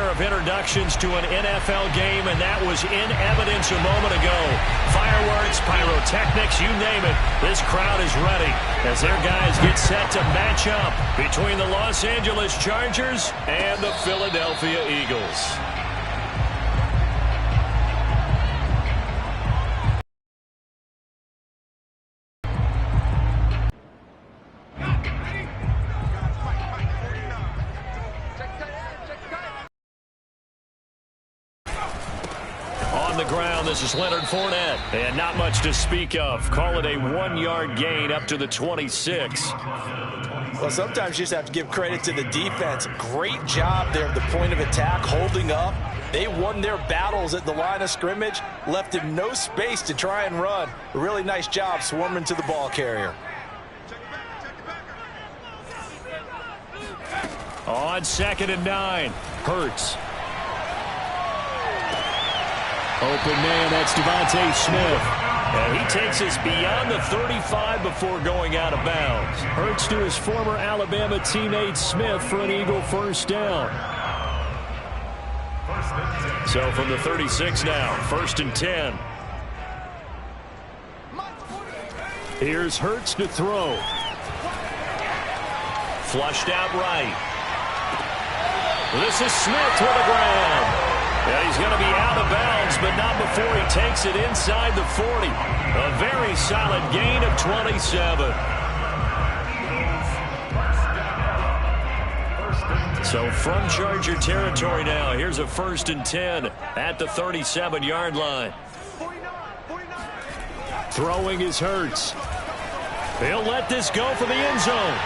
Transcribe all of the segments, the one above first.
pair of introductions to an NFL game, and that was in evidence a moment ago. Fireworks, pyrotechnics, you name it. This crowd is ready as their guys get set to match up between the Los Angeles Chargers and the Philadelphia Eagles. On the ground, this is Leonard Fournette. And not much to speak of. Call it a 1-yard gain up to the 26. Well, sometimes you just have to give credit to the defense. Great job there at the point of attack, holding up. They won their battles at the line of scrimmage, left him no space to try and run. A really nice job swarming to the ball carrier. On 2nd and 9, Hurts. Open man, that's Devontae Smith. And he takes us beyond the 35 before going out of bounds. Hurts to his former Alabama teammate Smith for an Eagle first down. So from the 36 now, 1st and 10. Here's Hurts to throw. Flushed out right. This is Smith to the ground. Yeah, he's going to be out of bounds, but not before he takes it inside the 40. A very solid gain of 27. So from Charger territory now, here's a 1st and 10 at the 37-yard line. Throwing is Hurts. He'll let this go for the end zone.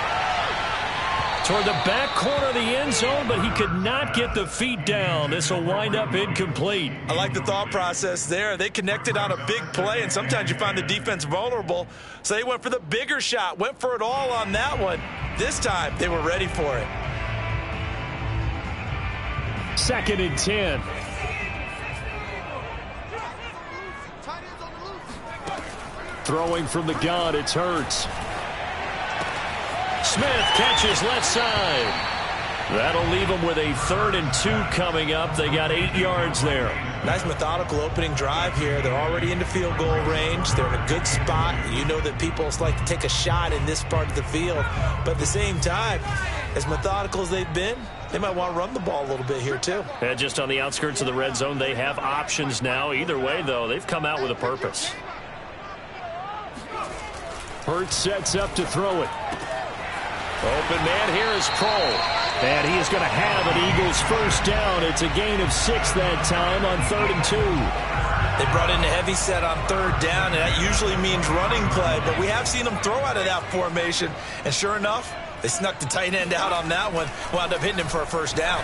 Toward the back corner of the end zone, but he could not get the feet down. This will wind up incomplete. I like the thought process there. They connected on a big play, and sometimes you find the defense vulnerable. So they went for the bigger shot, went for it all on that one. This time, they were ready for it. 2nd and 10. Throwing from the gun, it's Hurts. Smith catches left side. That'll leave them with a 3rd and 2 coming up. They got 8 yards there. Nice methodical opening drive here. They're already into field goal range. They're in a good spot. You know that people like to take a shot in this part of the field. But at the same time, as methodical as they've been, they might want to run the ball a little bit here too. And just on the outskirts of the red zone, they have options now. Either way, though, they've come out with a purpose. Hurts sets up to throw it. Open man here is Kroll. And he is going to have an Eagles first down. It's a gain of 6 that time on 3rd and 2. They brought in a heavy set on 3rd down, and that usually means running play. But we have seen them throw out of that formation. And sure enough, they snuck the tight end out on that one. Wound up hitting him for a first down.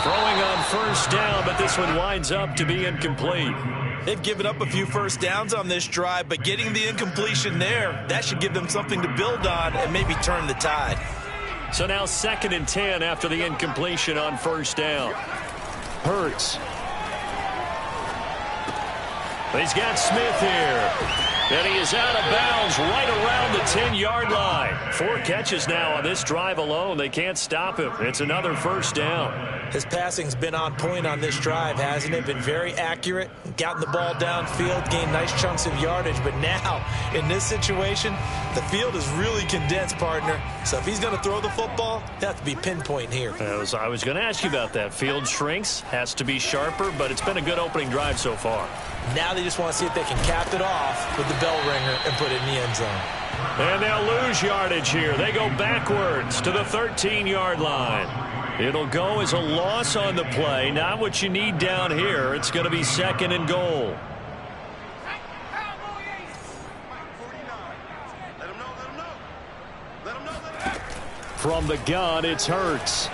Throwing on 1st down, but this one winds up to be incomplete. They've given up a few first downs on this drive, but getting the incompletion there, that should give them something to build on and maybe turn the tide. So now 2nd and 10 after the incompletion on 1st down. Hurts. He's got Smith here. And he is out of bounds right around the 10-yard line. 4 catches now on this drive alone. They can't stop him. It's another first down. His passing's been on point on this drive, hasn't it? Been very accurate, gotten the ball downfield, gained nice chunks of yardage. But now, in this situation, the field is really condensed, partner. So if he's going to throw the football, he'll have to be pinpoint here. I was going to ask you about that. Field shrinks, has to be sharper, but it's been a good opening drive so far. Now they just want to see if they can cap it off with the bell ringer and put it in the end zone. And they'll lose yardage here. They go backwards to the 13-yard line. It'll go as a loss on the play. Not what you need down here. It's going to be 2nd and goal. From the gun, it's Hurts.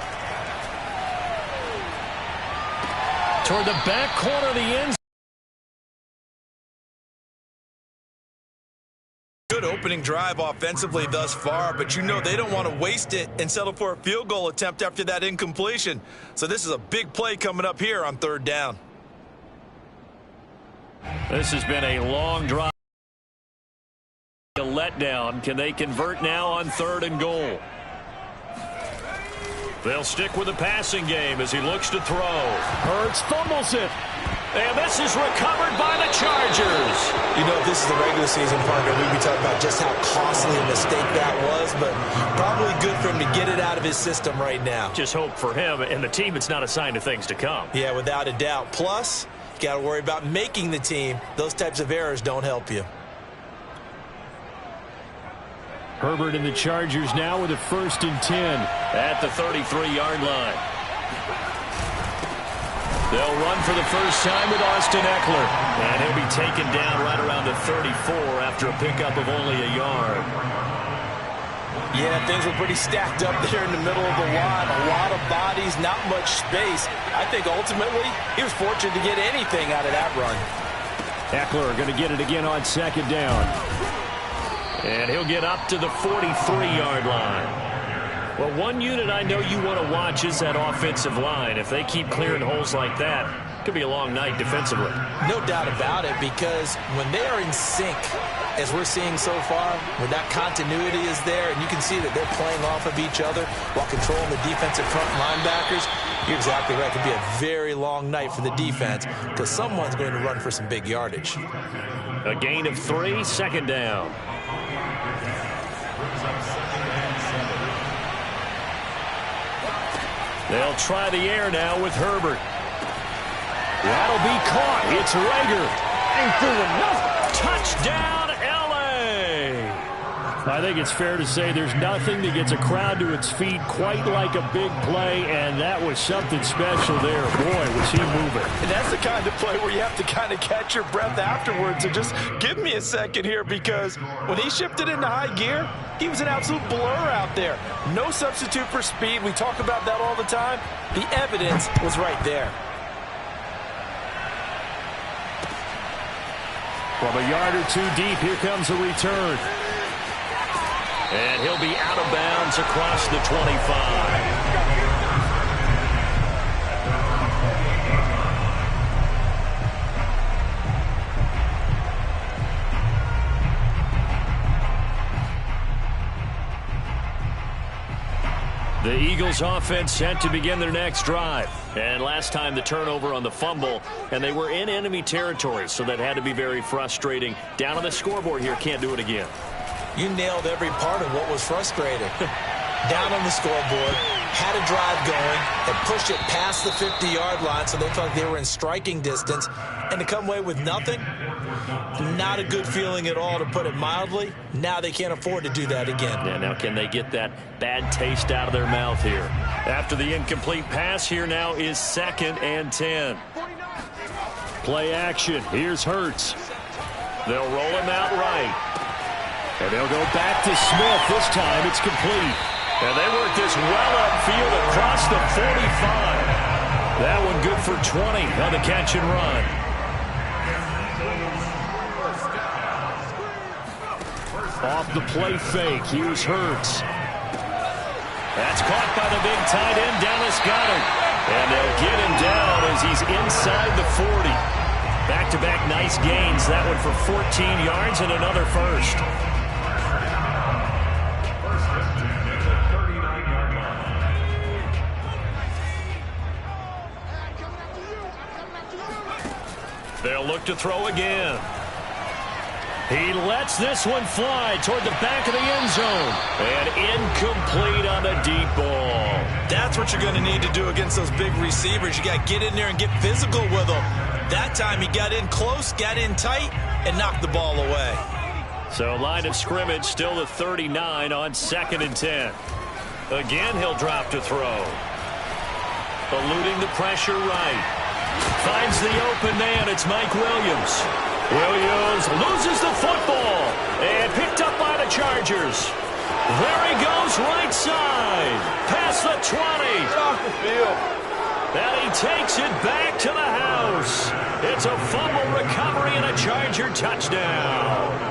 Toward the back corner of the end zone. Good opening drive offensively thus far, but you know they don't want to waste it and settle for a field goal attempt after that incompletion. So this is a big play coming up here on 3rd down. This has been a long drive. A letdown. Can they convert now on 3rd and goal? They'll stick with the passing game as he looks to throw. Hurts fumbles it. And this is recovered by the Chargers. You know, if this is the regular season, partner, we'd be talking about just how costly a mistake that was, but probably good for him to get it out of his system right now. Just hope for him and the team it's not a sign of things to come. Yeah, without a doubt. Plus, you got to worry about making the team. Those types of errors don't help you. Herbert and the Chargers now with a 1st and 10. At the 33-yard line. They'll run for the first time with Austin Eckler. And he'll be taken down right around the 34 after a pickup of only a yard. Yeah, things were pretty stacked up there in the middle of the line. A lot of bodies, not much space. I think ultimately he was fortunate to get anything out of that run. Eckler going to get it again on 2nd down. And he'll get up to the 43-yard line. Well, one unit I know you want to watch is that offensive line. If they keep clearing holes like that, it could be a long night defensively. No doubt about it, because when they are in sync, as we're seeing so far, when that continuity is there, and you can see that they're playing off of each other while controlling the defensive front linebackers, you're exactly right. It could be a very long night for the defense because someone's going to run for some big yardage. A gain of 3, 2nd down. They'll try the air now with Herbert. That'll be caught. It's Rager. Ain't doing nothing. Touchdown, L.A. I think it's fair to say there's nothing that gets a crowd to its feet quite like a big play, and that was something special there. Boy, was he moving. And that's the kind of play where you have to kind of catch your breath afterwards and just give me a second here, because when he shifted into high gear, he was an absolute blur out there. No substitute for speed. We talk about that all the time. The evidence was right there. From a yard or 2 deep, here comes a return. And he'll be out of bounds across the 25. The Eagles offense set to begin their next drive. And last time the turnover on the fumble, and they were in enemy territory, so that had to be very frustrating. Down on the scoreboard here, can't do it again. You nailed every part of what was frustrating. Down on the scoreboard, had a drive going, and pushed it past the 50-yard line so they felt like they were in striking distance, and to come away with nothing, not a good feeling at all, to put it mildly. Now they can't afford to do that again. Yeah, now can they get that bad taste out of their mouth here? After the incomplete pass, here now is 2nd and 10. Play action. Here's Hurts. They'll roll him out right. And they'll go back to Smith. This time it's complete. And they work this well upfield across the 45. That one good for 20 on the catch and run. Off the play fake. Here's Hurts. That's caught by the big tight end, Dallas Goedert. And they'll get him down as he's inside the 40. Back-to-back nice gains. That one for 14 yards and another first. They'll look to throw again. He lets this one fly toward the back of the end zone. And incomplete on the deep ball. That's what you're going to need to do against those big receivers. You got to get in there and get physical with them. That time he got in close, got in tight, and knocked the ball away. So line of scrimmage still the 39 on 2nd and 10. Again, he'll drop to throw. Eluding the pressure right. Finds the open man. It's Mike Williams. Williams loses the football and picked up by the Chargers. There he goes right side. Past the 20. Off the field. And he takes it back to the house. It's a fumble recovery and a Charger touchdown.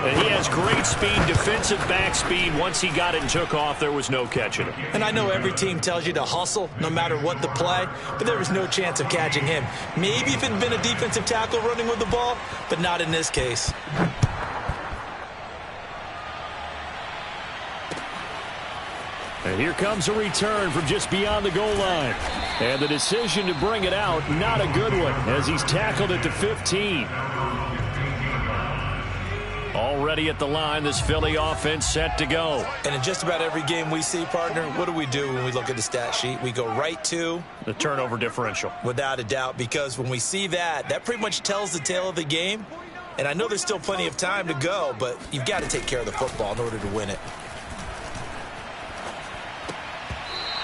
And he has great speed, defensive back speed. Once he got it and took off, there was no catching him. And I know every team tells you to hustle no matter what the play, but there was no chance of catching him. Maybe if it had been a defensive tackle running with the ball, but not in this case. And here comes a return from just beyond the goal line. And the decision to bring it out, not a good one, as he's tackled at the 15. Already at the line, this Philly offense set to go. And in just about every game we see, partner, what do we do when we look at the stat sheet? We go right to the turnover differential. Without a doubt, because when we see that, that pretty much tells the tale of the game. And I know there's still plenty of time to go, but you've got to take care of the football in order to win it.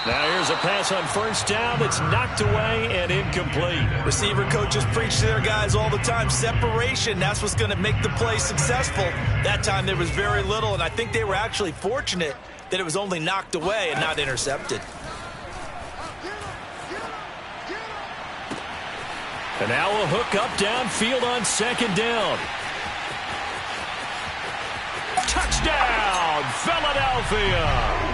Now here's a pass on first down that's knocked away and incomplete. Receiver coaches preach to their guys all the time. Separation, that's what's going to make the play successful. That time there was very little, and I think they were actually fortunate that it was only knocked away and not intercepted. And now a hook up downfield on second down. Touchdown, Philadelphia!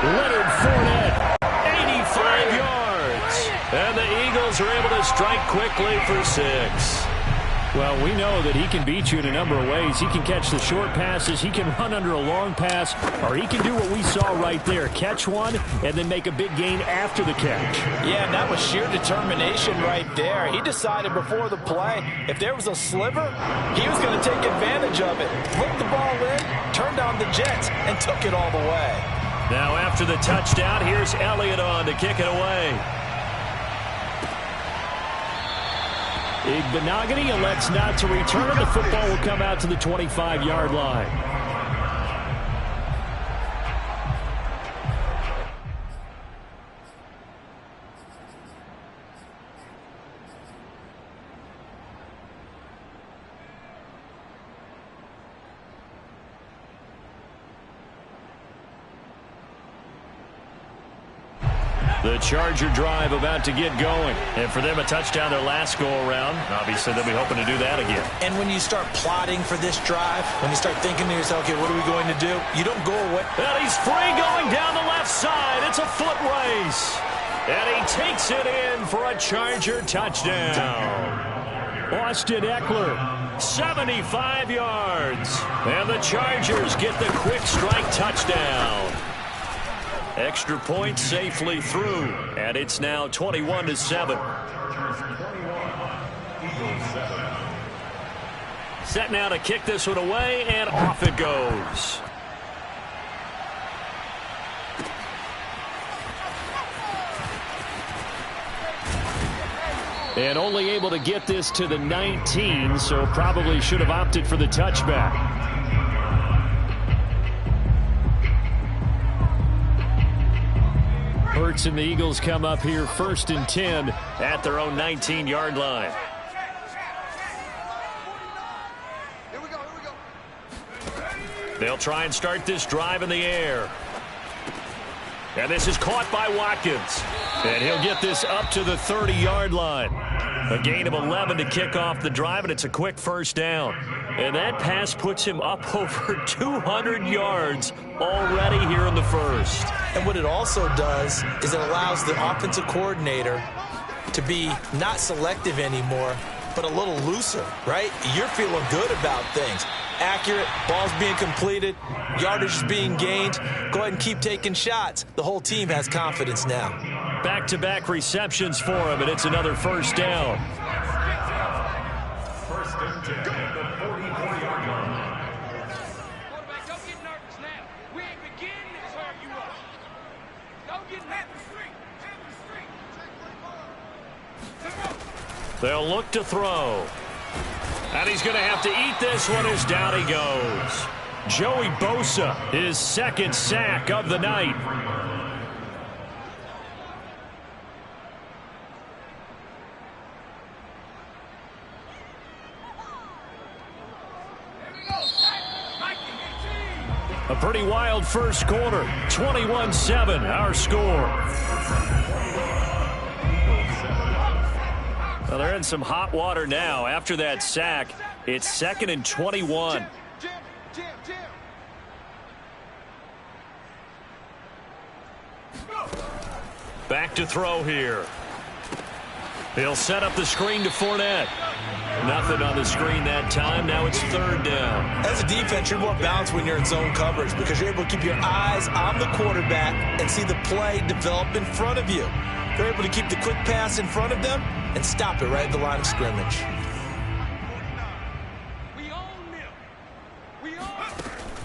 Leonard Fournette, 85 yards. And the Eagles are able to strike quickly for 6. Well, we know that he can beat you in a number of ways. He can catch the short passes, he can run under a long pass, or he can do what we saw right there, catch one and then make a big gain after the catch. Yeah, and that was sheer determination right there. He decided before the play, if there was a sliver, he was going to take advantage of it. Flipped the ball in, turned on the Jets, and took it all the way. Now after the touchdown, here's Elliott on to kick it away. Benogany elects not to return, and the football will come out to the 25-yard line. The Charger drive about to get going. And for them, a touchdown their last go-around. Obviously, they'll be hoping to do that again. And when you start plotting for this drive, when you start thinking to yourself, okay, what are we going to do? You don't go away. And he's free going down the left side. It's a foot race. And he takes it in for a Charger touchdown. Austin Eckler, 75 yards. And the Chargers get the quick strike touchdown. Extra point safely through, and it's now 21-7. Set now to kick this one away, and off it goes. And only able to get this to the 19, so probably should have opted for the touchback. Hurts and the Eagles come up here 1st and 10 at their own 19-yard line. They'll try and start this drive in the air. And this is caught by Watkins. And he'll get this up to the 30-yard line. A gain of 11 to kick off the drive, and it's a quick first down. And that pass puts him up over 200 yards already here in the first. And what it also does is it allows the offensive coordinator to be not selective anymore, but a little looser, right? You're feeling good about things. Accurate, balls being completed, yardage is being gained. Go ahead and keep taking shots. The whole team has confidence now. Back-to-back receptions for him, and it's another first down. First and 10 at the 44-yard line. Quarterback, don't get nervous now. We ain't beginning to serve you up. Don't get nervous. They'll look to throw. And he's going to have to eat this one as down he goes. Joey Bosa, his second sack of the night. A pretty wild first quarter. 21-7, our score. Well, they're in some hot water now. After that sack, it's 2nd and 21. Back to throw here. He'll set up the screen to Fournette. Nothing on the screen that time. Now it's third down. As a defense, you're more balanced when you're in zone coverage because you're able to keep your eyes on the quarterback and see the play develop in front of you. They're able to keep the quick pass in front of them and stop it right at the line of scrimmage.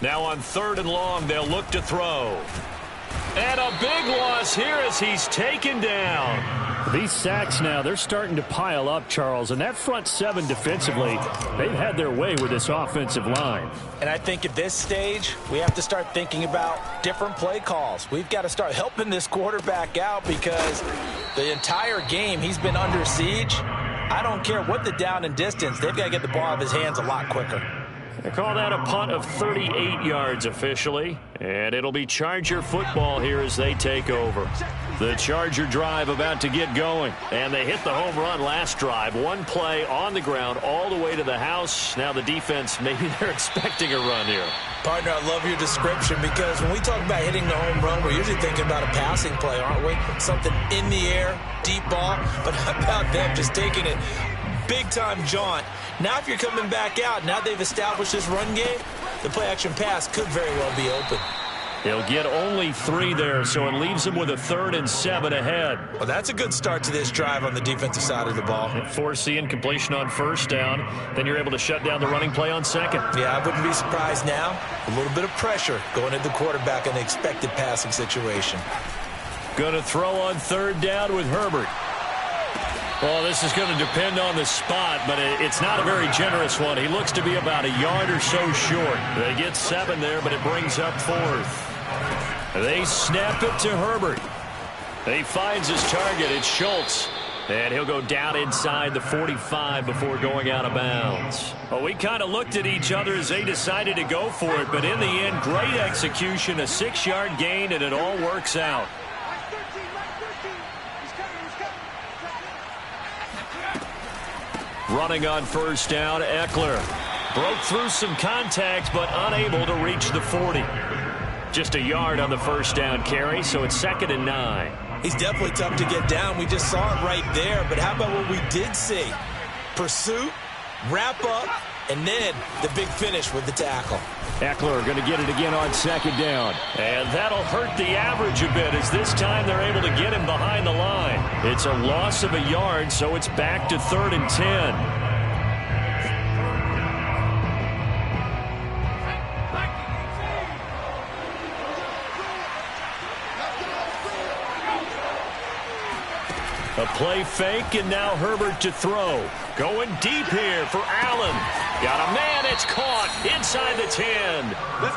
Now on third and long, they'll look to throw. And a big loss here as he's taken down. These sacks now, they're starting to pile up, Charles. And that front seven defensively, they've had their way with this offensive line. And I think at this stage, we have to start thinking about different play calls. We've got to start helping this quarterback out because the entire game he's been under siege. I don't care what the down and distance. They've got to get the ball out of his hands a lot quicker. They call that a punt of 38 yards officially, and it'll be Charger football here as they take over. The Charger drive about to get going, and they hit the home run last drive. One play on the ground all the way to the house. Now the defense, maybe they're expecting a run here. Partner, I love your description because when we talk about hitting the home run, we're usually thinking about a passing play, aren't we? Something in the air, deep ball, but how about them just taking it big-time jaunt. Now if you're coming back out, now they've established this run game, the play-action pass could very well be open. He'll get only 3 there, so it leaves him with a 3rd and 7 ahead. Well, that's a good start to this drive on the defensive side of the ball. Force the incompletion on first down. Then you're able to shut down the running play on second. Yeah, I wouldn't be surprised now. A little bit of pressure going at the quarterback in the expected passing situation. Going to throw on third down with Herbert. Well, this is going to depend on the spot, but it's not a very generous one. He looks to be about a yard or so short. They get 7 there, but it brings up 4th. They snap it to Herbert. He finds his target. It's Schultz. And he'll go down inside the 45 before going out of bounds. Well, we kind of looked at each other as they decided to go for it, but in the end, great execution, a 6-yard gain, and it all works out. Running on first down, Eckler. Broke through some contact, but unable to reach the 40. Just a yard on the first down carry, so it's 2nd and 9. He's definitely tough to get down. We just saw it right there, but how about what we did see? Pursuit, wrap up, and then the big finish with the tackle. Eckler going to get it again on 2nd down. And that'll hurt the average a bit as this time they're able to get him behind the line. It's a loss of a yard, so it's back to 3rd and 10. A play fake, and now Herbert to throw. Going deep here for Allen. Got a man, it's caught inside the 10.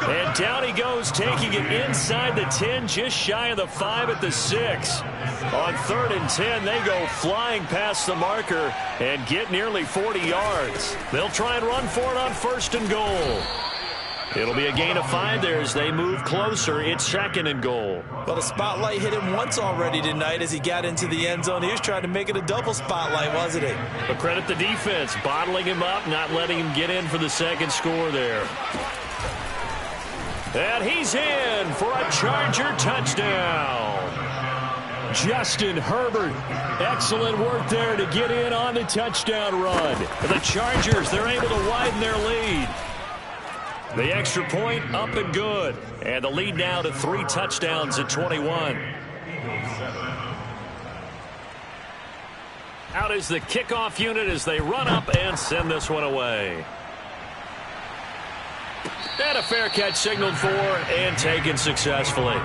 And down he goes, taking it inside the 10, just shy of the 5 at the 6. On 3rd and 10, they go flying past the marker and get nearly 40 yards. They'll try and run for it on 1st and goal. It'll be a gain of 5 there as they move closer. It's 2nd and goal. Well, the spotlight hit him once already tonight as he got into the end zone. He was trying to make it a double spotlight, wasn't he? But credit the defense, bottling him up, not letting him get in for the 2nd score there. And he's in for a Charger touchdown. Justin Herbert. Excellent work there to get in on the touchdown run. The Chargers, they're able to widen their lead. The extra point up and good. And the lead now to 3 touchdowns at 21. Out is the kickoff unit as they run up and send this one away. And a fair catch signaled for and taken successfully.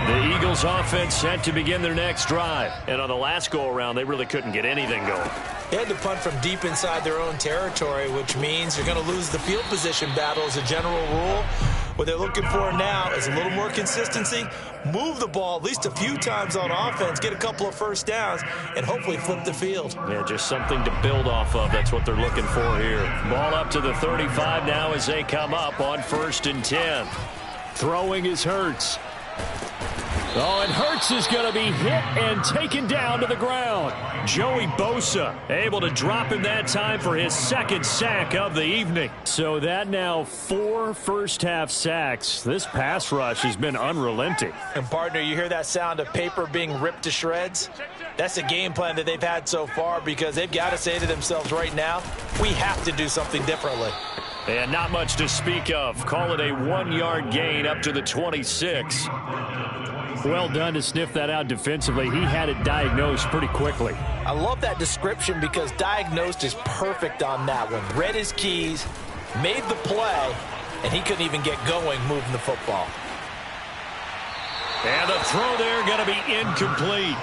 The Eagles offense set to begin their next drive. And on the last go-around, they really couldn't get anything going. They had to punt from deep inside their own territory, which means you're going to lose the field position battle as a general rule. What they're looking for now is a little more consistency, move the ball at least a few times on offense, get a couple of first downs, and hopefully flip the field. Yeah, just something to build off of. That's what they're looking for here. Ball up to the 35 now as they come up on 1st and 10. Throwing is Hurts. Oh, and Hurts is going to be hit and taken down to the ground. Joey Bosa able to drop him that time for his second sack of the evening. So that now 4 first-half sacks. This pass rush has been unrelenting. And, partner, you hear that sound of paper being ripped to shreds? That's the game plan that they've had so far because they've got to say to themselves right now, we have to do something differently. And not much to speak of. Call it a 1-yard gain up to the 26. Well done to sniff that out defensively. He had it diagnosed pretty quickly. I love that description because diagnosed is perfect on that one. Read his keys, made the play, and he couldn't even get going moving the football. And the throw there going to be incomplete.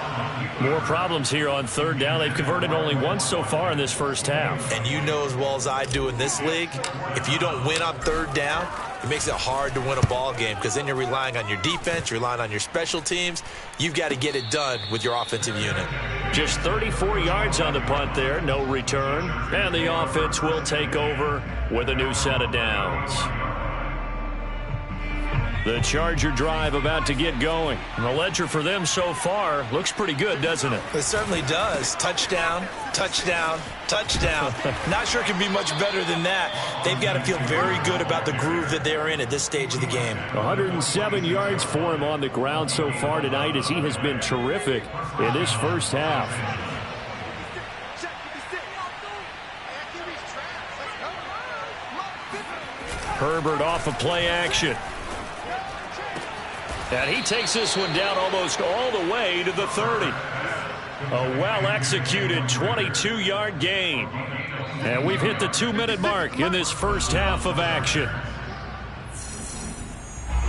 More problems here on third down. They've converted only once so far in this first half. And you know as well as I do in this league, if you don't win on third down, it makes it hard to win a ball game because then you're relying on your defense, you're relying on your special teams. You've got to get it done with your offensive unit. Just 34 yards on the punt there, no return. And the offense will take over with a new set of downs. The Charger drive about to get going. And the ledger for them so far looks pretty good, doesn't it? It certainly does. Touchdown, touchdown, touchdown. Not sure it can be much better than that. They've got to feel very good about the groove that they're in at this stage of the game. 107 yards for him on the ground so far tonight as he has been terrific in this first half. Herbert off of play action. And he takes this one down almost all the way to the 30. A well-executed 22-yard gain. And we've hit the 2-minute mark in this first half of action.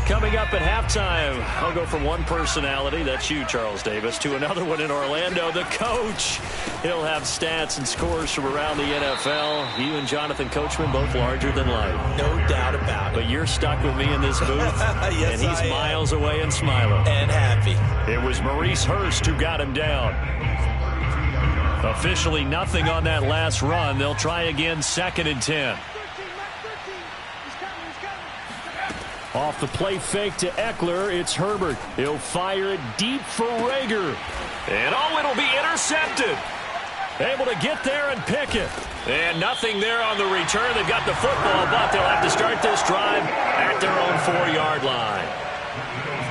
Coming up at halftime, I'll go from one personality, that's you, Charles Davis, to another one in Orlando, the coach. He'll have stats and scores from around the NFL. You and Jonathan Coachman, both larger than life. No doubt about it. But you're stuck with me in this booth, yes, and he's miles away and smiling. And happy. It was Maurice Hurst who got him down. Officially nothing on that last run. They'll try again, 2nd and 10. Off the play fake to Eckler, it's Herbert. He'll fire it deep for Rager. And it'll be intercepted. Able to get there and pick it. And nothing there on the return. They've got the football, but they'll have to start this drive at their own 4-yard line.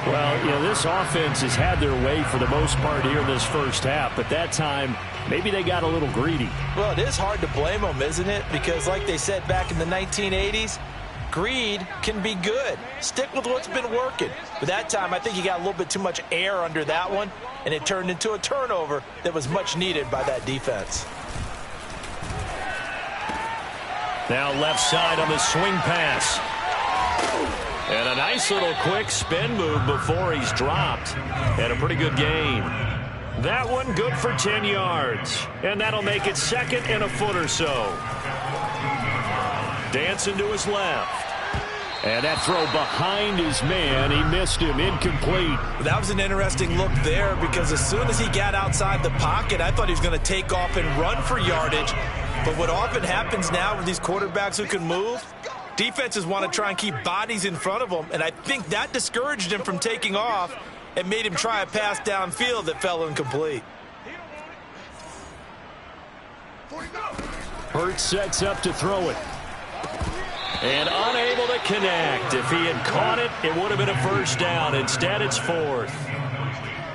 Well, this offense has had their way for the most part here in this first half, but that time, maybe they got a little greedy. Well, it is hard to blame them, isn't it? Because like they said back in the 1980s, greed can be good. Stick with what's been working. But that time, I think you got a little bit too much air under that one, and it turned into a turnover that was much needed by that defense. Now left side on the swing pass. And a nice little quick spin move before he's dropped. And a pretty good gain. That one good for 10 yards. And that'll make it 2nd and a foot or so. Dancing to his left. And that throw behind his man, he missed him, incomplete. That was an interesting look there because as soon as he got outside the pocket, I thought he was going to take off and run for yardage. But what often happens now with these quarterbacks who can move, defenses want to try and keep bodies in front of them, and I think that discouraged him from taking off and made him try a pass downfield that fell incomplete. Hurts sets up to throw it. And unable to connect. If he had caught it, it would have been a first down. Instead, it's 4th.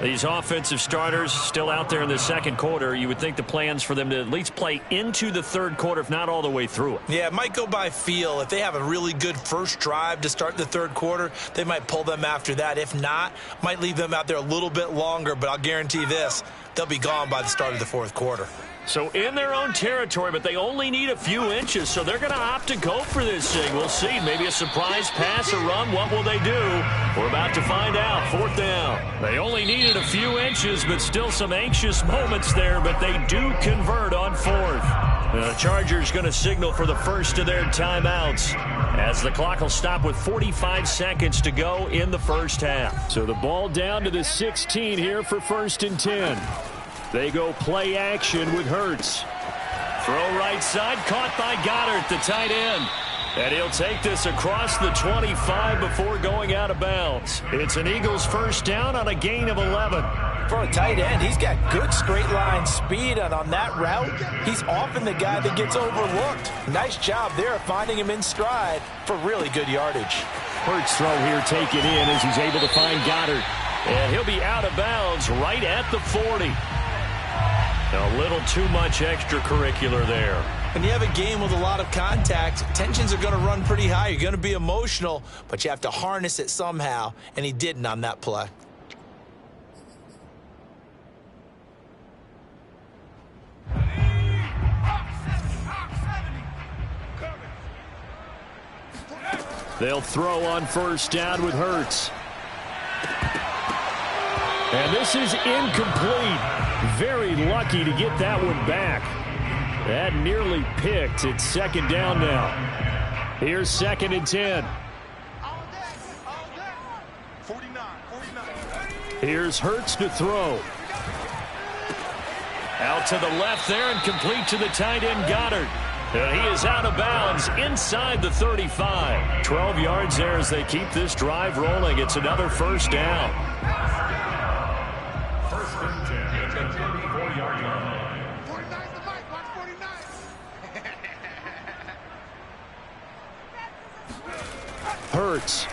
These offensive starters still out there in the second quarter. You would think the plans for them to at least play into the third quarter, if not all the way through it. Yeah, it might go by feel. If they have a really good first drive to start the third quarter, they might pull them after that. If not, might leave them out there a little bit longer, but I'll guarantee this, they'll be gone by the start of the fourth quarter. So in their own territory, but they only need a few inches, so they're going to opt to go for this thing. We'll see. Maybe a surprise pass or run. What will they do? We're about to find out. 4th down. They only needed a few inches, but still some anxious moments there, but they do convert on 4th. The Chargers going to signal for the first of their timeouts as the clock will stop with 45 seconds to go in the first half. So the ball down to the 16 here for 1st and 10. They go play action with Hurts. Throw right side, caught by Goddard, the tight end. And he'll take this across the 25 before going out of bounds. It's an Eagles first down on a gain of 11. For a tight end, he's got good straight line speed, and on that route, he's often the guy that gets overlooked. Nice job there finding him in stride for really good yardage. Hurts throw here taken in as he's able to find Goddard. And he'll be out of bounds right at the 40. A little too much extracurricular there. When you have a game with a lot of contact, tensions are going to run pretty high. You're going to be emotional, but you have to harness it somehow, and he didn't on that play. They'll throw on first down with Hurts. And this is incomplete. Very lucky to get that one back. That nearly picked. It's second down now. Here's 2nd and 10. Here's Hurts to throw. Out to the left there and complete to the tight end Goddard. And he is out of bounds inside the 35. 12 yards there as they keep this drive rolling. It's another first down. First and 10 at the 34-yard line. 49's the mic. Watch 49. Hurts.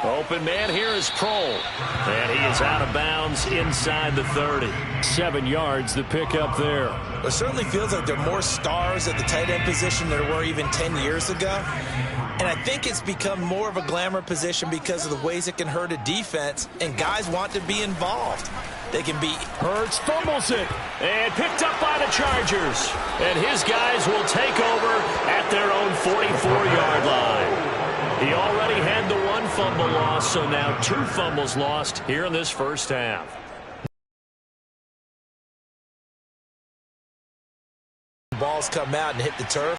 Open man here is Prohl. And he is out of bounds inside the 30. 7 yards the pickup there. It certainly feels like there are more stars at the tight end position than there were even 10 years ago. And I think it's become more of a glamour position because of the ways it can hurt a defense, and guys want to be involved. They can be... Hurts fumbles it. And picked up by the Chargers. And his guys will take over at their own 44-yard line. He already had the 1 fumble loss, so now 2 fumbles lost here in this first half. Balls come out and hit the turf.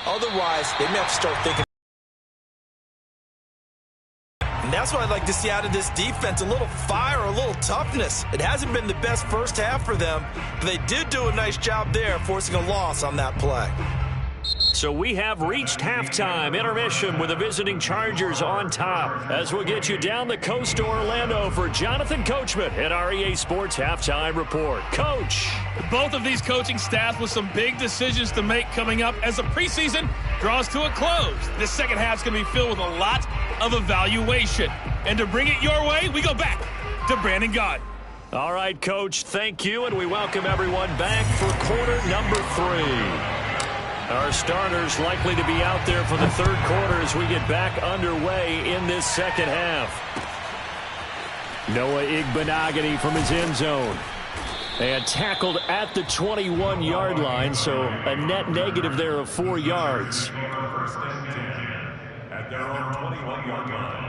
Otherwise, they may have to start thinking. And that's what I'd like to see out of this defense, a little fire, a little toughness. It hasn't been the best first half for them, but they did do a nice job there, forcing a loss on that play. So we have reached halftime intermission with the visiting Chargers on top. As we'll get you down the coast to Orlando for Jonathan Coachman at our EA Sports Halftime Report. Coach. Both of these coaching staffs with some big decisions to make coming up as the preseason draws to a close. This second half is going to be filled with a lot of evaluation. And to bring it your way, we go back to Brandon Gaudin. All right, Coach, thank you, and we welcome everyone back for quarter number 3. Our starters likely to be out there for the third quarter as we get back underway in this second half. Noah Igbenogany from his end zone. And tackled at the 21-yard line, so a net negative there of 4 yards. First and 10 at their own 21-yard line.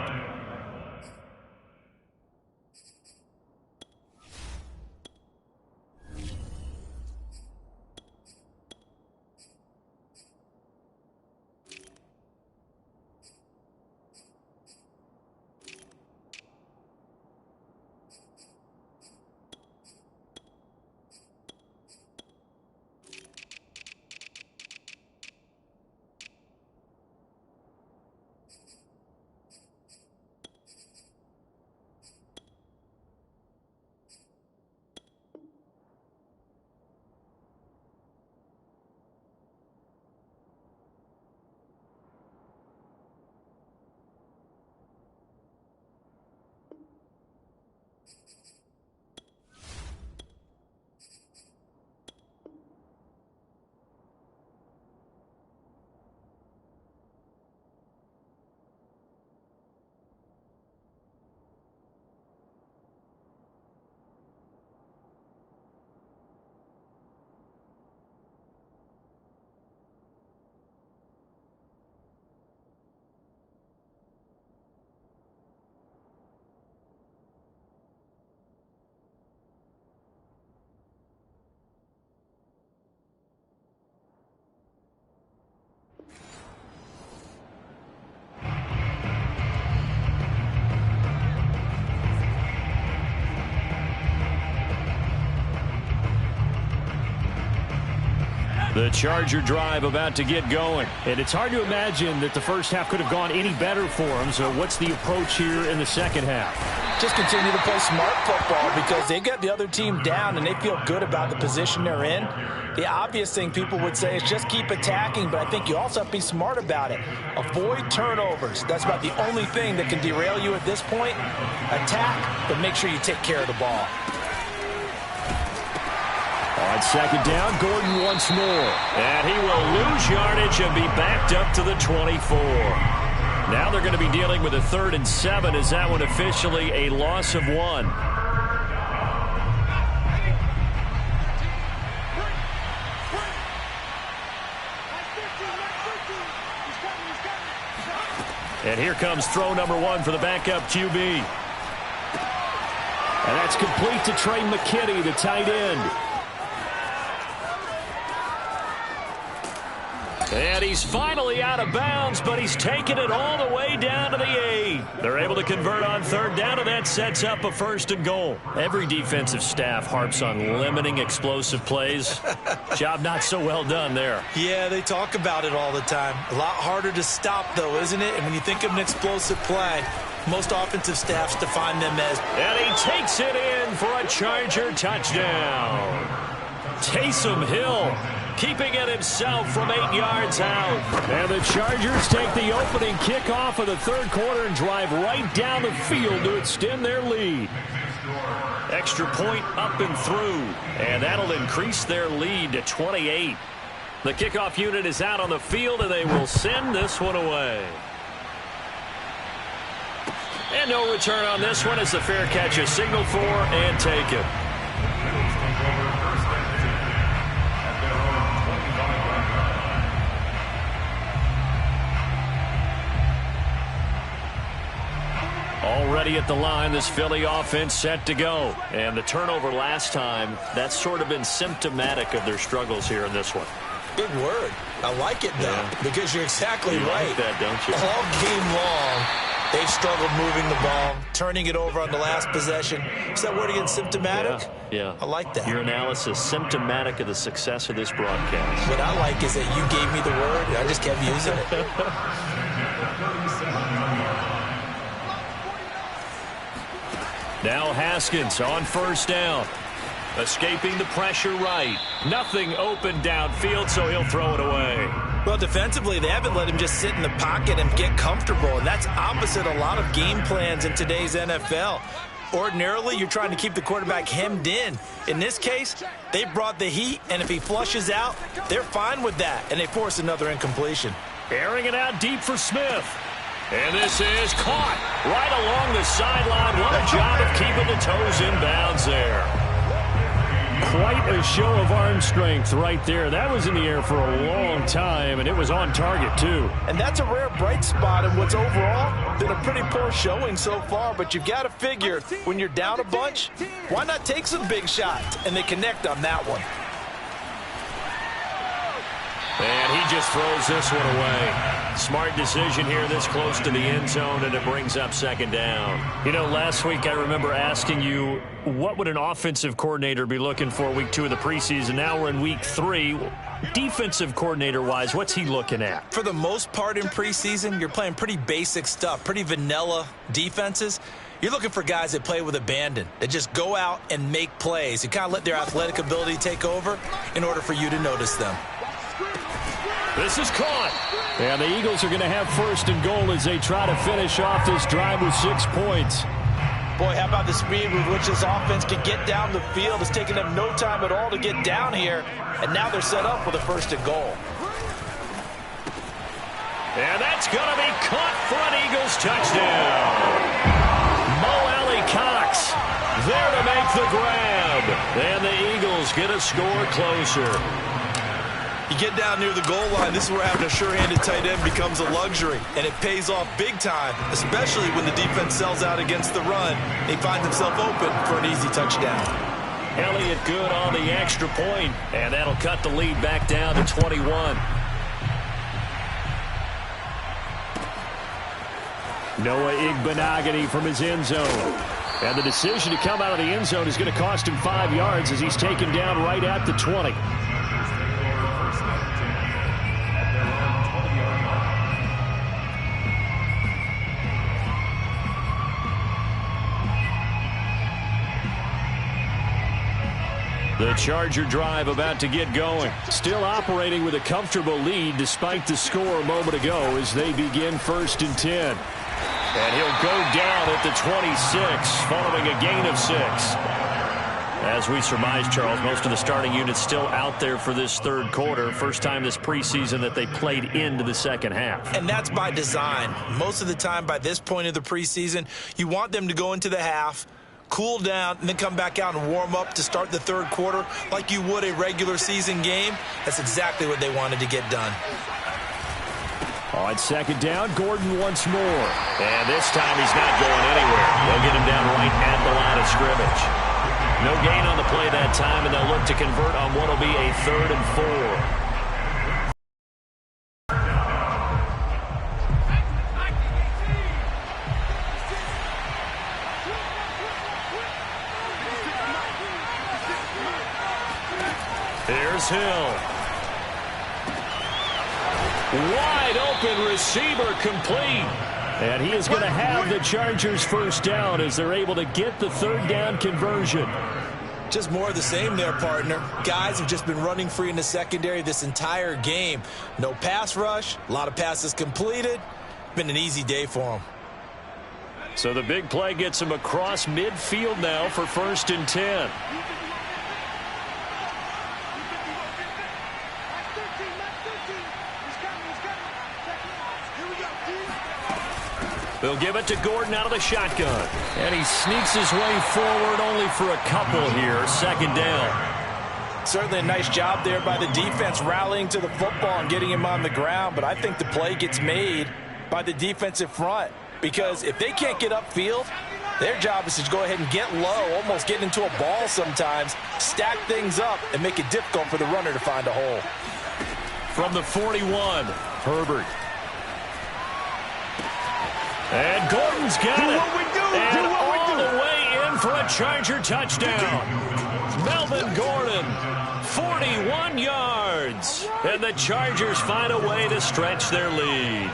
The Charger drive about to get going. And it's hard to imagine that the first half could have gone any better for them. So what's the approach here in the second half? Just continue to play smart football because they got the other team down and they feel good about the position they're in. The obvious thing people would say is just keep attacking, but I think you also have to be smart about it. Avoid turnovers. That's about the only thing that can derail you at this point. Attack, but make sure you take care of the ball. On second down, Gordon once more. And he will lose yardage and be backed up to the 24. Now they're going to be dealing with a 3rd and 7 as that one officially a loss of 1. And here comes throw number 1 for the backup QB. And that's complete to Trey McKitty, the tight end. And he's finally out of bounds, but he's taken it all the way down to the 8. They're able to convert on 3rd down, and that sets up a 1st and goal. Every defensive staff harps on limiting explosive plays. Job not so well done there. Yeah, they talk about it all the time. A lot harder to stop, though, isn't it? And when you think of an explosive play, most offensive staffs define them as... And he takes it in for a Charger touchdown. Taysom Hill keeping it himself from 8 yards out. And the Chargers take the opening kickoff of the 3rd quarter and drive right down the field to extend their lead. Extra point up and through, and that'll increase their lead to 28. The kickoff unit is out on the field, and they will send this one away. And no return on this one as the fair catch is signaled for and taken. Already at the line, this Philly offense set to go. And the turnover last time, that's sort of been symptomatic of their struggles here in this one. Big word. I like it, though, because you're exactly right. Like that, don't you? All game long, they've struggled moving the ball, turning it over on the last possession. Is that word again, symptomatic? Yeah. I like that. Your analysis, symptomatic of the success of this broadcast. What I like is that you gave me the word, and I just kept using it. Now Haskins on 1st down. Escaping the pressure right. Nothing open downfield, so he'll throw it away. Well, defensively, they haven't let him just sit in the pocket and get comfortable, and that's opposite a lot of game plans in today's NFL. Ordinarily, you're trying to keep the quarterback hemmed in. In this case, they brought the heat, and if he flushes out, they're fine with that, and they force another incompletion. Airing it out deep for Smith. And this is caught right along the sideline. What a job of keeping the toes in bounds there. Quite a show of arm strength right there. That was in the air for a long time, and it was on target, too. And that's a rare bright spot in what's overall been a pretty poor showing so far. But you've got to figure, when you're down a bunch, why not take some big shots? And they connect on that one. And he just throws this one away. Smart decision here this close to the end zone, and it brings up 2nd down. You know, last week I remember asking you, what would an offensive coordinator be looking for week 2 of the preseason? Now we're in week 3. Defensive coordinator-wise, what's he looking at? For the most part in preseason, you're playing pretty basic stuff, pretty vanilla defenses. You're looking for guys that play with abandon, that just go out and make plays. You kind of let their athletic ability take over in order for you to notice them. This is caught. And the Eagles are going to have 1st and goal as they try to finish off this drive with 6 points. Boy, how about the speed with which this offense can get down the field? It's taken them no time at all to get down here, and now they're set up with a 1st and goal. And that's going to be caught for an Eagles touchdown. Mo Alley-Cox there to make the grab. And the Eagles get a score closer. You get down near the goal line, this is where having a sure-handed tight end becomes a luxury, and it pays off big time, especially when the defense sells out against the run. He finds himself open for an easy touchdown. Elliott good on the extra point, and that'll cut the lead back down to 21. Noah Igbenogany from his end zone. And the decision to come out of the end zone is going to cost him 5 yards as he's taken down right at the 20. The Charger drive about to get going. Still operating with a comfortable lead despite the score a moment ago as they begin 1st and 10. And he'll go down at the 26 following a gain of 6. As we surmise, Charles, most of the starting unit's still out there for this third quarter. First time this preseason that they played into the second half. And that's by design. Most of the time by this point of the preseason, you want them to go into the half, cool down, and then come back out and warm up to start the third quarter like you would a regular season game. That's exactly what they wanted to get done. On 2nd down, Gordon once more. And this time he's not going anywhere. They'll get him down right at the line of scrimmage. No gain on the play that time, and they'll look to convert on what will be a 3rd and 4. Here's Hill. Wide open receiver complete. And he is going to have the Chargers first down as they're able to get the 3rd down conversion. Just more of the same there, partner. Guys have just been running free in the secondary this entire game. No pass rush, a lot of passes completed. Been an easy day for them. So the big play gets him across midfield now for 1st and 10. They'll give it to Gordon out of the shotgun. And he sneaks his way forward only for a couple here. 2nd down. Certainly a nice job there by the defense rallying to the football and getting him on the ground. But I think the play gets made by the defensive front. Because if they can't get upfield, their job is to go ahead and get low, almost get into a ball sometimes, stack things up, and make it difficult for the runner to find a hole. From the 41, Herbert. And Gordon's got it. And all the way in for a Charger touchdown. Melvin Gordon, 41 yards. And the Chargers find a way to stretch their lead.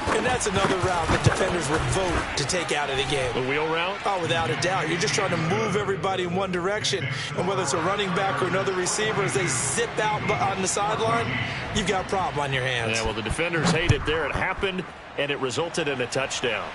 And that's another route that defenders would vote to take out of the game. The wheel route? Oh, without a doubt. You're just trying to move everybody in one direction. And whether it's a running back or another receiver, as they zip out on the sideline, you've got a problem on your hands. Yeah, well, the defenders hate it there. It happened, and it resulted in a touchdown.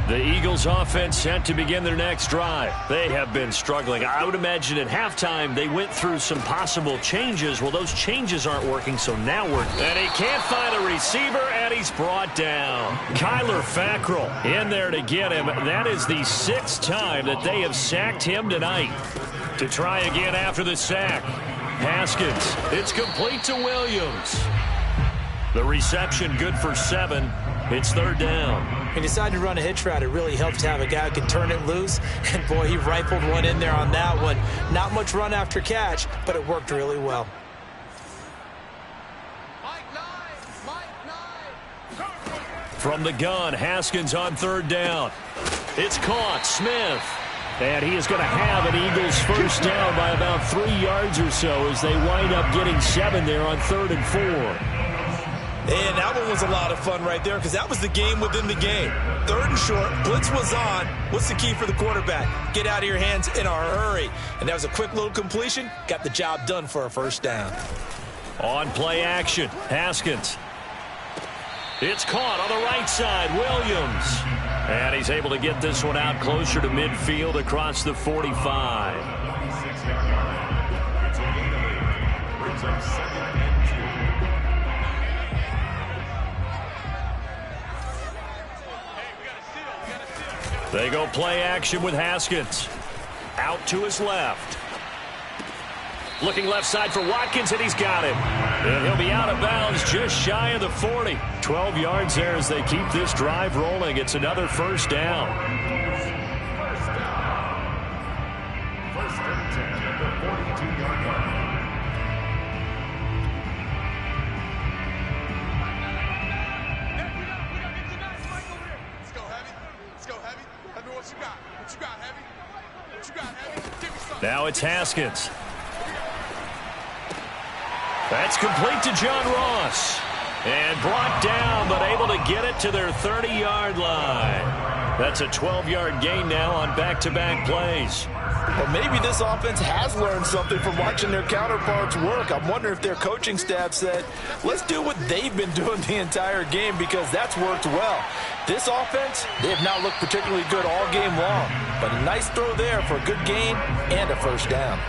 The Eagles offense set to begin their next drive. They have been struggling. I would imagine at halftime they went through some possible changes. Well, those changes aren't working, so now we're... And he can't find a receiver, and he's brought down. Kyler Fackrell in there to get him. That is the 6th time that they have sacked him tonight. To try again after the sack. Haskins. It's complete to Williams. The reception good for 7. It's 3rd down. He decided to run a hitch route. It really helps to have a guy who can turn it loose. And, boy, he rifled one in there on that one. Not much run after catch, but it worked really well. From the gun, Haskins on 3rd down. It's caught. Smith. And he is going to have an Eagles first down by about 3 yards or so as they wind up getting 7 there on 3rd and 4. And that one was a lot of fun right there because that was the game within the game. 3rd and short, blitz was on. What's the key for the quarterback? Get out of your hands in a hurry. And that was a quick little completion. Got the job done for a first down. On play action, Haskins. It's caught on the right side, Williams. And he's able to get this one out closer to midfield across the 45. Brings up 2nd and 2. They go play action with Haskins. Out to his left. Looking left side for Watkins, and he's got him. And he'll be out of bounds just shy of the 40. 12 yards there as they keep this drive rolling. It's another first down. First and 10 at the 42-yard line. Let's go, Heavy. Let's go, Heavy. Heavy, what you got? What you got, Heavy? What you got, Heavy? Give me some. Now it's Haskins. That's complete to John Ross. And brought down, but able to get it to their 30-yard line. That's a 12-yard gain now on back-to-back plays. Well, maybe this offense has learned something from watching their counterparts work. I'm wondering if their coaching staff said, let's do what they've been doing the entire game, because that's worked well. This offense, they have not looked particularly good all game long. But a nice throw there for a good gain and a first down.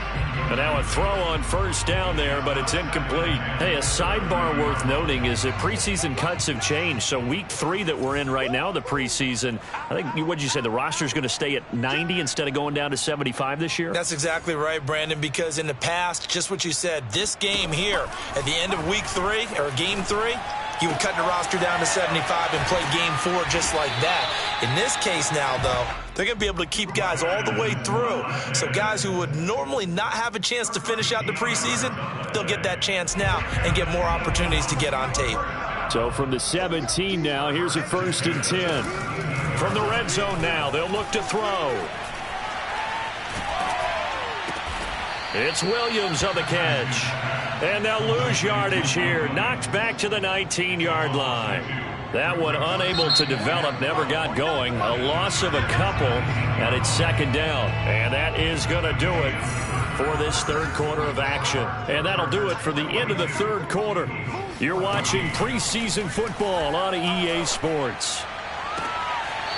And now a throw on first down there, but it's incomplete. Hey, a sidebar worth noting is that preseason cuts have changed. So week 3 that we're in right now, the preseason, I think, what did you say, the roster's going to stay at 90 instead of going down to 75 this year? That's exactly right, Brandon, because in the past, just what you said, this game here, at the end of week 3, or game 3, he would cut the roster down to 75 and play game 4 just like that. In this case now, though, they're going to be able to keep guys all the way through. So guys who would normally not have a chance to finish out the preseason, they'll get that chance now and get more opportunities to get on tape. So from the 17 now, here's a 1st and 10. From the red zone now, they'll look to throw. It's Williams on the catch. And they'll lose yardage here. Knocked back to the 19-yard line. That one unable to develop, never got going. A loss of a couple, and it's 2nd down. And that is going to do it for this 3rd quarter of action. And that'll do it for the end of the 3rd quarter. You're watching preseason football on EA Sports.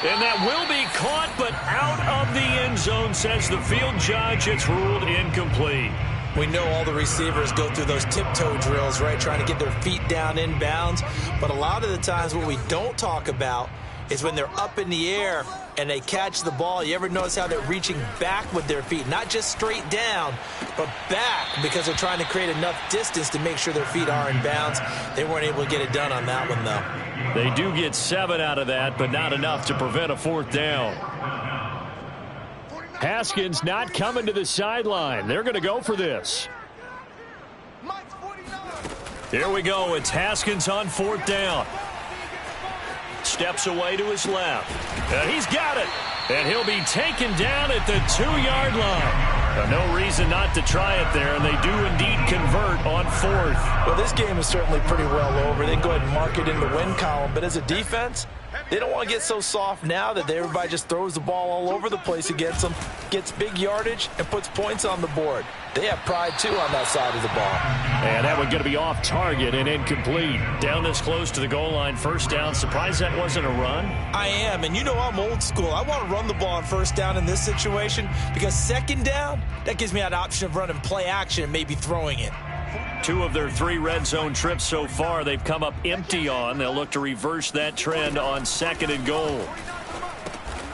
And that will be caught, but out of the end zone, says the field judge. It's ruled incomplete. We know all the receivers go through those tiptoe drills, right, trying to get their feet down inbounds. But a lot of the times what we don't talk about is when they're up in the air and they catch the ball. You ever notice how they're reaching back with their feet? Not just straight down, but back, because they're trying to create enough distance to make sure their feet are in bounds. They weren't able to get it done on that one, though. They do get 7 out of that, but not enough to prevent a 4th down. Haskins not coming to the sideline. They're going to go for this. Here we go. It's Haskins on 4th down. Steps away to his left. And he's got it. And he'll be taken down at the 2-yard line. No reason not to try it there, and they do indeed convert on 4th. Well, this game is certainly pretty well over. They can go ahead and mark it in the win column, but as a defense, they don't want to get so soft now that everybody just throws the ball all over the place against them, gets big yardage, and puts points on the board. They have pride, too, on that side of the ball. And that one going to be off target and incomplete. Down this close to the goal line, 1st down. Surprised that wasn't a run? I am, and you know I'm old school. I want to run the ball on 1st down in this situation, because 2nd down, that gives me that option of running play action and maybe throwing it. 2 of their 3 red zone trips so far they've come up empty on. They'll look to reverse that trend on 2nd and goal.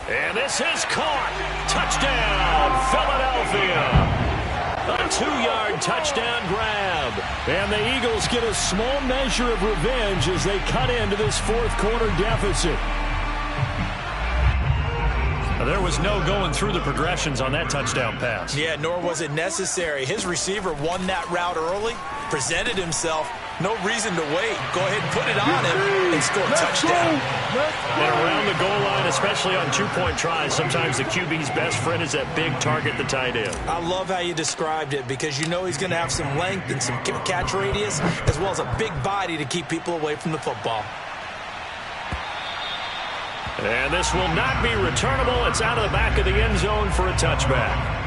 And this is caught. Touchdown, Philadelphia. A 2-yard touchdown grab. And the Eagles get a small measure of revenge as they cut into this 4th quarter deficit. There was no going through the progressions on that touchdown pass. Yeah, nor was it necessary. His receiver won that route early, presented himself. No reason to wait. Go ahead and put it on him and score a touchdown. And around the goal line, especially on 2-point tries, sometimes the QB's best friend is that big target, the tight end. I love how you described it, because you know he's going to have some length and some catch radius, as well as a big body to keep people away from the football. And this will not be returnable. It's out of the back of the end zone for a touchback.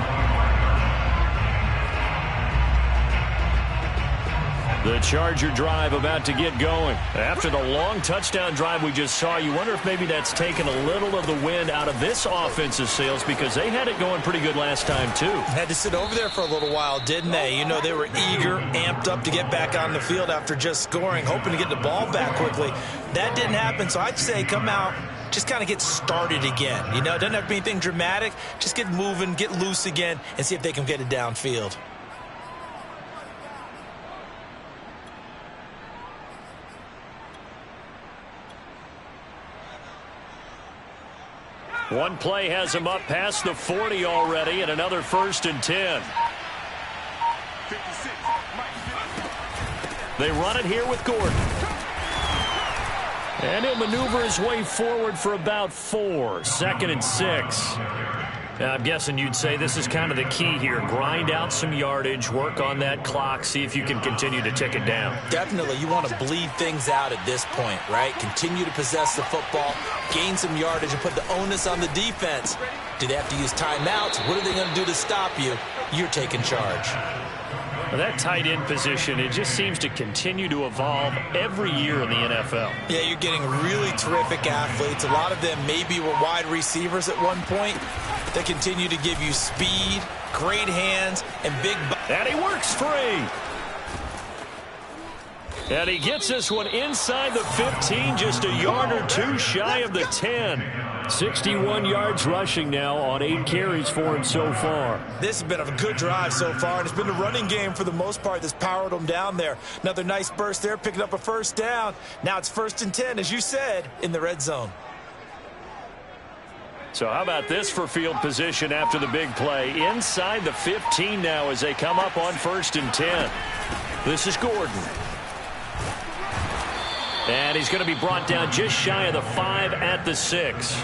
The Charger drive about to get going. After the long touchdown drive we just saw, you wonder if maybe that's taken a little of the wind out of this offensive sails, because they had it going pretty good last time, too. Had to sit over there for a little while, didn't they? You know, they were eager, amped up to get back on the field after just scoring, hoping to get the ball back quickly. That didn't happen, so I'd say come out, just kind of get started again. You know, it doesn't have to be anything dramatic. Just get moving, get loose again, and see if they can get it downfield. One play has him up past the 40 already, and another 1st and 10. They run it here with Gordon. And he'll maneuver his way forward for about 4. 2nd and 6. I'm guessing you'd say this is kind of the key here. Grind out some yardage, work on that clock, see if you can continue to tick it down. Definitely. You want to bleed things out at this point, right? Continue to possess the football, gain some yardage, and put the onus on the defense. Do they have to use timeouts? What are they going to do to stop you? You're taking charge. Well, that tight end position, it just seems to continue to evolve every year in the NFL. Yeah, you're getting really terrific athletes. A lot of them maybe were wide receivers at one point. They continue to give you speed, great hands, and big... And he works free. And he gets this one inside the 15, just a yard or two shy of the 10. 61 yards rushing now on 8 carries for him so far. This has been a good drive so far, and it's been the running game for the most part that's powered them down there. Another nice burst there, picking up a first down. Now it's 1st and 10, as you said, in the red zone. So how about this for field position after the big play? Inside the 15 now as they come up on 1st and 10. This is Gordon. And he's going to be brought down just shy of the 5 at the 6.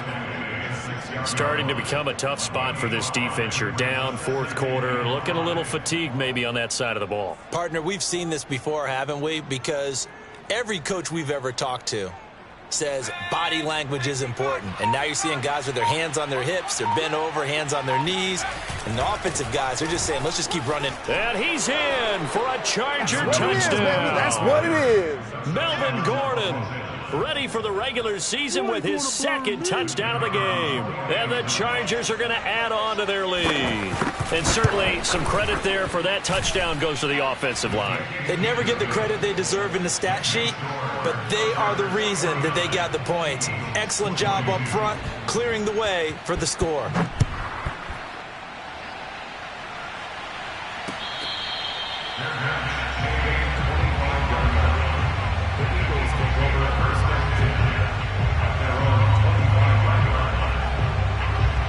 Starting to become a tough spot for this defense. You're down 4th quarter, looking a little fatigued maybe on that side of the ball. Partner, we've seen this before, haven't we? Because every coach we've ever talked to says body language is important. And now you're seeing guys with their hands on their hips, they're bent over, hands on their knees. And the offensive guys, they're just saying, let's just keep running. And he's in for a Charger touchdown. That's what it is. Melvin Gordon, ready for the regular season with his 2nd touchdown of the game. And the Chargers are going to add on to their lead. And certainly some credit there for that touchdown goes to the offensive line. They never get the credit they deserve in the stat sheet, but they are the reason that they got the points. Excellent job up front, clearing the way for the score.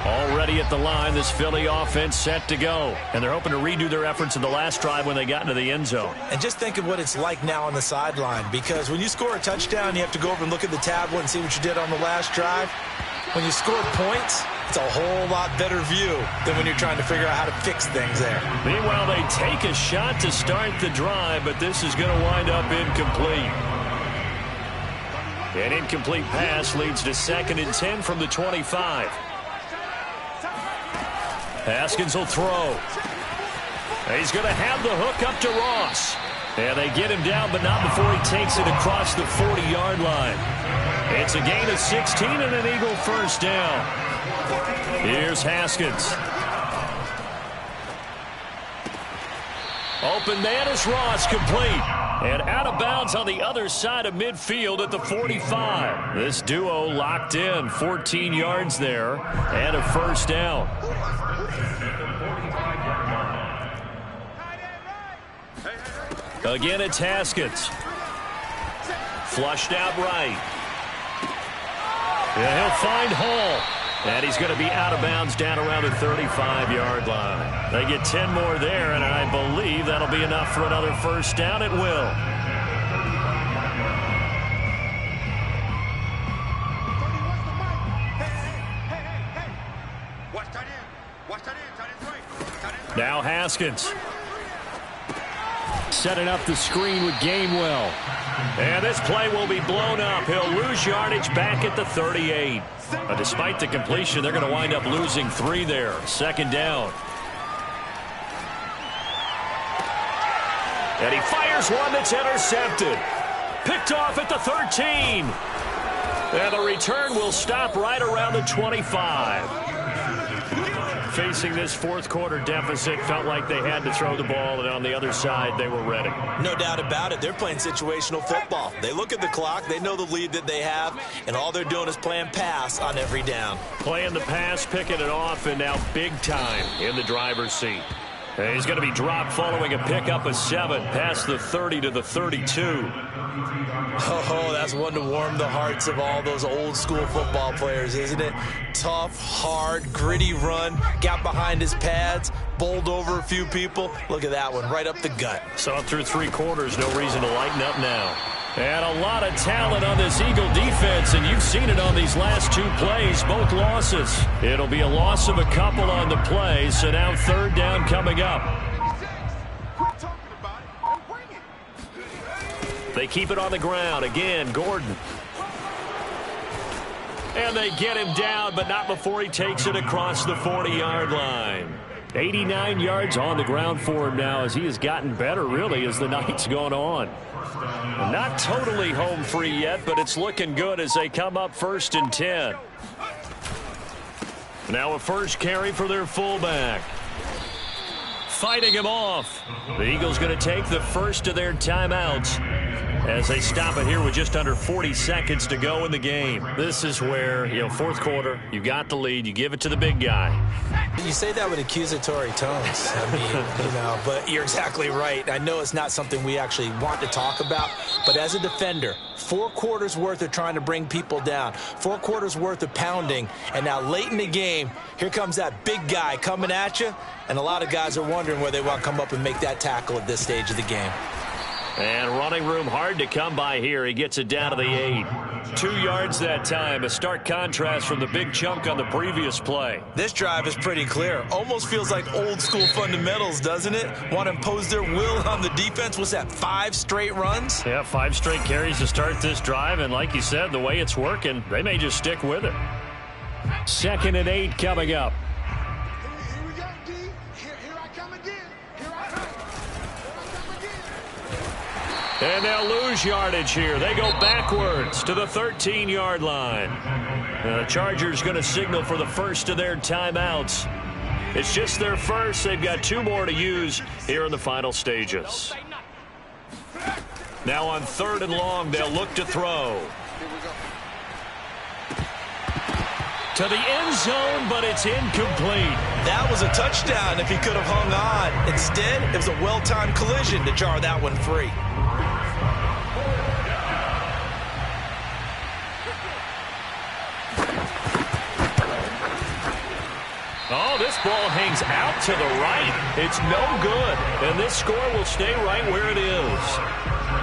Already at the line, this Philly offense set to go. And they're hoping to redo their efforts in the last drive when they got into the end zone. And just think of what it's like now on the sideline, because when you score a touchdown, you have to go over and look at the tablet and see what you did on the last drive. When you score points, it's a whole lot better view than when you're trying to figure out how to fix things there. Meanwhile, they take a shot to start the drive, but this is going to wind up incomplete. An incomplete pass leads to 2nd and 10 from the 25. Haskins will throw. He's going to have the hook up to Ross. And they get him down, but not before he takes it across the 40-yard line. It's a gain of 16 and an Eagle first down. Here's Haskins. Open man is Ross, complete. And out of bounds on the other side of midfield at the 45. This duo locked in, 14 yards there, and a first down. Again, it's Haskins. Flushed out right. And he'll find Hall. And he's going to be out of bounds down around the 35-yard line. They get 10 more there, and I believe that'll be enough for another first down. It will. Now Haskins. Setting up the screen with Gainwell. And this play will be blown up. He'll lose yardage back at the 38. Despite the completion, they're going to wind up losing 3 there. 2nd down. And he fires one that's intercepted. Picked off at the 13. And the return will stop right around the 25. Facing this 4th quarter deficit, felt like they had to throw the ball, and on the other side, they were ready. No doubt about it. They're playing situational football. They look at the clock, they know the lead that they have, and all they're doing is playing pass on every down. Playing the pass, picking it off, and now big time in the driver's seat. And he's going to be dropped following a pickup of 7 past the 30 to the 32. Oh, that's one to warm the hearts of all those old school football players, isn't it? Tough, hard, gritty run, got behind his pads, bowled over a few people. Look at that one, right up the gut. Saw it through 3 quarters, no reason to lighten up now. And a lot of talent on this Eagle defense, and you've seen it on these last two plays, both losses. It'll be a loss of a couple on the play, so now third down coming up. They keep it on the ground. Again, Gordon. And they get him down, but not before he takes it across the 40-yard line. 89 yards on the ground for him now as he has gotten better, really, as the night's gone on. Not totally home free yet, but it's looking good as they come up 1st and 10. Now a first carry for their fullback. Fighting him off. The Eagles going to take the first of their timeouts as they stop it here with just under 40 seconds to go in the game. This is where, fourth quarter, you got the lead, you give it to the big guy. You say that with accusatory tones. I mean, but you're exactly right. I know it's not something we actually want to talk about, but as a defender, 4 quarters worth of trying to bring people down, 4 quarters worth of pounding, and now late in the game, here comes that big guy coming at you, and a lot of guys are wondering where they want to come up and make that tackle at this stage of the game. And running room hard to come by here. He gets it down to the 8. 2 yards that time. A stark contrast from the big chunk on the previous play. This drive is pretty clear. Almost feels like old school fundamentals, doesn't it? Want to impose their will on the defense. Was that 5 straight runs? Yeah, 5 straight carries to start this drive. And like you said, the way it's working, they may just stick with it. 2nd and 8 coming up. Here we go, D. Here I come again. Here I come. And they'll lose yardage here. They go backwards to the 13-yard line. The Chargers going to signal for the first of their timeouts. It's just their first. They've got 2 more to use here in the final stages. Now on 3rd and long, they'll look to throw. To the end zone, but it's incomplete. That was a touchdown if he could have hung on. Instead, it was a well-timed collision to jar that one free. Oh, this ball hangs out to the right. It's no good. And this score will stay right where it is.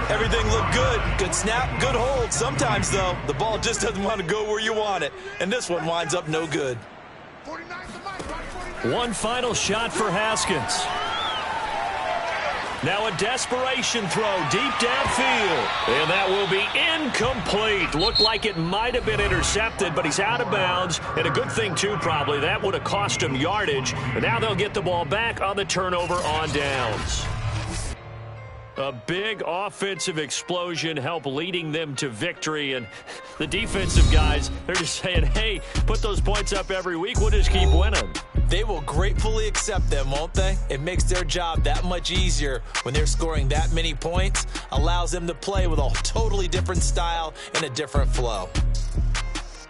Everything looked good. Good snap, good hold. Sometimes, though, the ball just doesn't want to go where you want it. And this one winds up no good. One final shot for Haskins. Now a desperation throw deep downfield. And that will be incomplete. Looked like it might have been intercepted, but he's out of bounds. And a good thing, too, probably. That would have cost him yardage. And now they'll get the ball back on the turnover on downs. A big offensive explosion helped leading them to victory. And the defensive guys, they're just saying, hey, put those points up every week. We'll just keep winning. They will gratefully accept them, won't they? It makes their job that much easier when they're scoring that many points. Allows them to play with a totally different style and a different flow.